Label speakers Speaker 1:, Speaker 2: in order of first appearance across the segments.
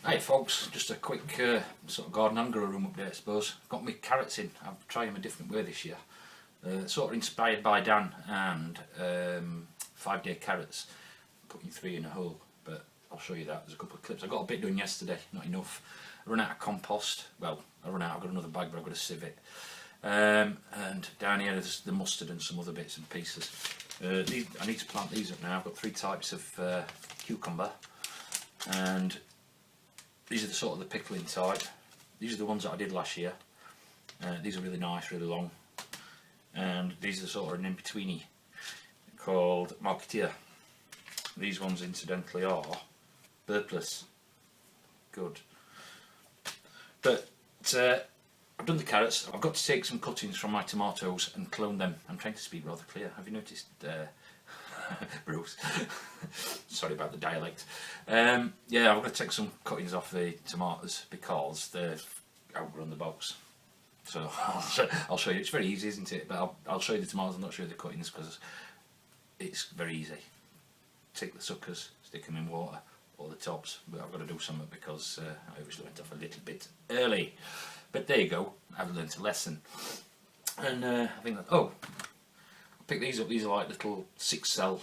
Speaker 1: Hey folks, just a quick sort of garden and grow room update I suppose. Got my carrots in. I'm trying them a different way this year. Sort of inspired by Dan and 5-day carrots. Putting 3 in a hole, but I'll show you that. There's a couple of clips. I got a bit done yesterday, not enough. I run out of compost. Well, I run out, I've got another bag but I've got to sieve it. And down here there's the mustard and some other bits and pieces. I need to plant these up now. I've got 3 types of cucumber, and these are the sort of the pickling type. These are the ones that I did last year. These are really nice, really long. And these are sort of an in-betweeny called Marketeer. These ones incidentally are burpless. Good. But I've done the carrots. I've got to take some cuttings from my tomatoes and clone them. I'm trying to speak rather clear. Have you noticed, Bruce? Sorry about the dialect. Yeah, I'm going to take some cuttings off the tomatoes because they've outgrown the box. So I'll show you. It's very easy, isn't it? But I'll show you the tomatoes and not show you the cuttings because it's very easy. Take the suckers, stick them in water, or the tops. But I've got to do something because I obviously went off a little bit early. But there you go. I've learnt a lesson. And I think that, I picked these up. These are like little 6-cell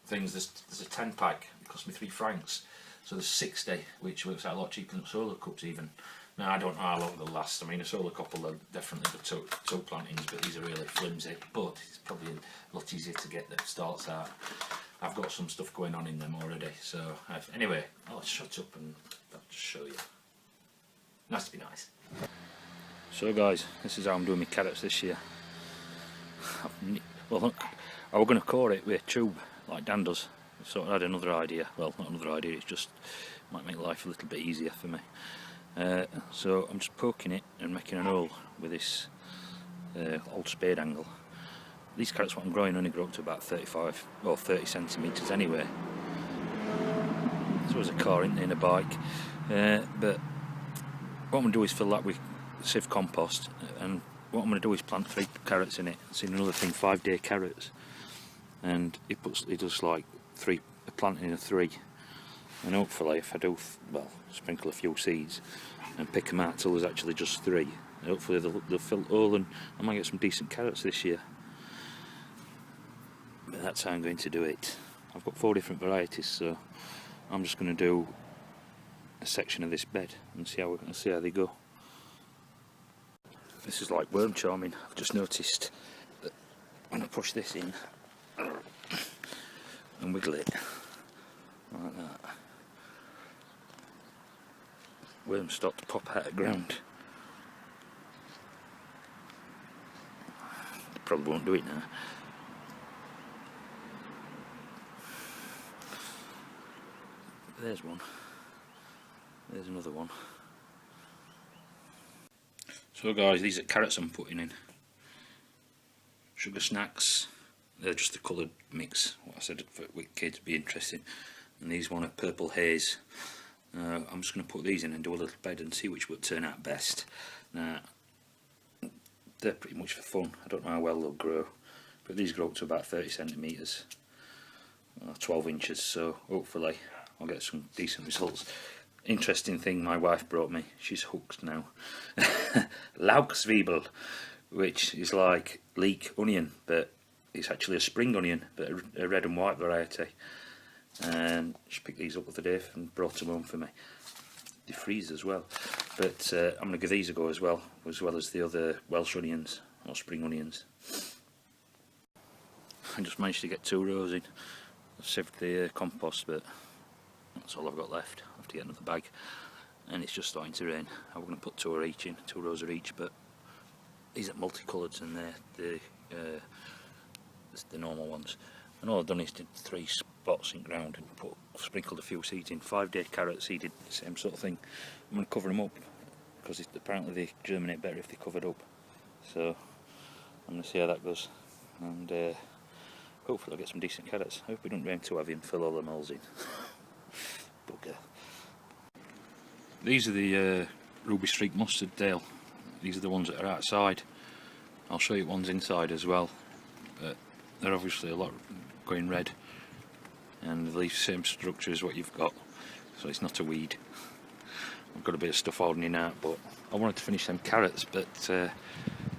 Speaker 1: things. There's a 10-pack. It cost me £3. So there's 60, which works out a lot cheaper than solar cups even. Now I don't know how long they'll last. I mean, a solar cup will definitely the toe plantings, but these are really flimsy. But it's probably a lot easier to get the starts out. I've got some stuff going on in them already. So anyway, I'll shut up and I'll just show you. Nice to be nice. So guys, this is how I'm doing my carrots this year. Well, look, I was going to core it with a tube like Dan does. So I had another idea. Well, not another idea. It's just might make life a little bit easier for me. So I'm just poking it and making an hole with this old spade angle. These carrots what I'm growing only grow up to about 35 or 30 centimetres anyway. So there's a car in a bike. But what I'm going to do is fill that with sieve compost, and what I'm going to do is plant 3 carrots in it. See, another thing, 5-day carrots, and it does like 3, a planting of 3, and hopefully if I do, sprinkle a few seeds and pick them out till there's actually just 3, hopefully they'll fill all, and I might get some decent carrots this year. But that's how I'm going to do it. I've got 4 different varieties, so I'm just going to do a section of this bed and see how they go. This is like worm charming. I've just noticed that when I push this in and wiggle it like that, worms start to pop out of the ground. Probably won't do it now. There's one. There's another one. So guys, these are carrots I'm putting in. Sugar Snacks. They're just the coloured mix. What I said for kids would be interesting. And these one are Purple Haze. I'm just going to put these in and do a little bed and see which would turn out best. Now, they're pretty much for fun. I don't know how well they'll grow, but these grow up to about 30 centimetres, 12 inches. So hopefully I'll get some decent results. Interesting thing my wife brought me, she's hooked now. Lauchzwiebel, which is like leek onion, but it's actually a spring onion, but a red and white variety. And she picked these up the other day and brought them home for me. They freeze as well, but I'm going to give these a go as well as the other Welsh onions or spring onions. I just managed to get 2 rows in. I've sieved the compost, but that's all I've got left. I have to get another bag, and it's just starting to rain. I'm going to put 2 each in, 2 rows of each, but these are multicoloured and they're the normal ones. And all I've done is did 3 spots in ground and sprinkled a few seeds in. 5-day carrot seeded, the same sort of thing. I'm going to cover them up because apparently they germinate better if they're covered up. So I'm going to see how that goes, and hopefully I'll get some decent carrots. I hope it doesn't rain too heavy and fill all the moles in. Bugger. These are the Ruby Streak Mustard Dale. These are the ones that are outside. I'll show you ones inside as well, but they're obviously a lot going red, and the same structure as what you've got, so it's not a weed. I've got a bit of stuff holding out, but I wanted to finish them carrots, but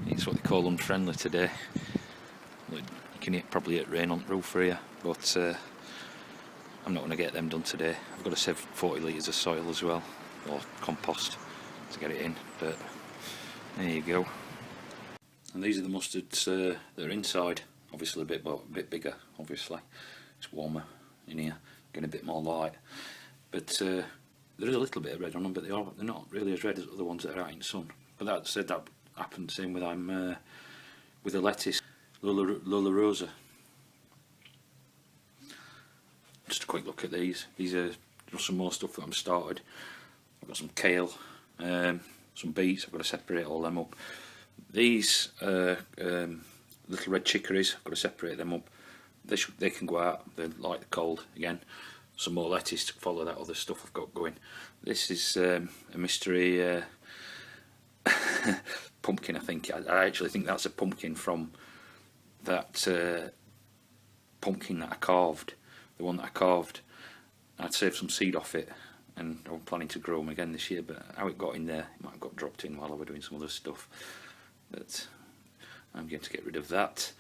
Speaker 1: it's what they call unfriendly today. You can probably hit rain on the roof here, but I'm not going to get them done today. I've got to save 40 litres of soil as well, or compost, to get it in, but there you go. And these are the mustards that are inside, obviously a bit bigger, obviously. It's warmer in here, getting a bit more light. But there is a little bit of red on them, but they're not really as red as other ones that are out in the sun. But that said, that happened the same with the lettuce, Lola Rosa. Just a quick look at these. These are just some more stuff that I've started. I've got some kale, some beets. I've got to separate all them up. These little red chicories, I've got to separate them up. They can go out. They like the cold again. Some more lettuce to follow that other stuff I've got going. This is a mystery pumpkin, I think. I actually think that's a pumpkin from that pumpkin that I carved. The one that I carved. I'd saved some seed off it, and I'm planning to grow them again this year, but how it got in there, it might have got dropped in while I was doing some other stuff. But I'm going to get rid of that.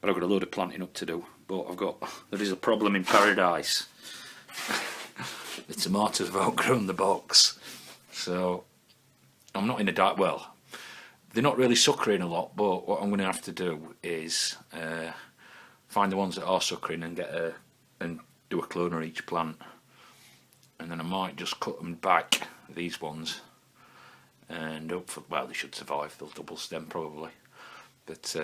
Speaker 1: But I've got a load of planting up to do. But there is a problem in paradise. The tomatoes have outgrown the box. So I'm not in a dark. Well, they're not really suckering a lot, but what I'm going to have to do is find the ones that are suckering and and do a clone of each plant. And then I might just cut them back, these ones, and hope for, well, they should survive. They'll double stem probably. But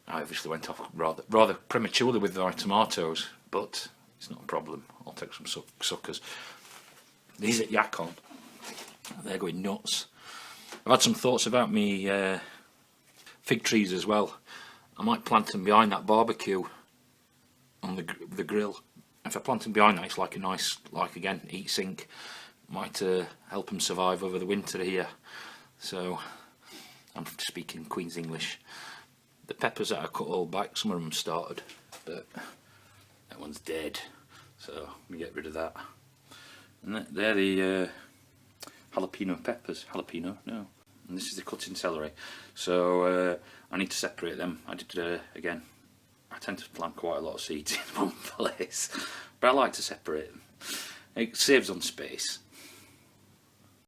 Speaker 1: I obviously went off rather prematurely with my tomatoes, but it's not a problem. I'll take some suckers. These at Yakon, they're going nuts. I've had some thoughts about me fig trees as well. I might plant them behind that barbecue on the grill. If I plant them behind that, it's like a nice, again, heat sink. Might help them survive over the winter here. So I'm speaking Queen's English. The peppers that I cut all back, some of them started, but that one's dead. So let me get rid of that. And they're the jalapeno peppers. Jalapeno, no. And this is the cutting celery. So I need to separate them. I did again. I tend to plant quite a lot of seeds in one place, but I like to separate them. It saves on space.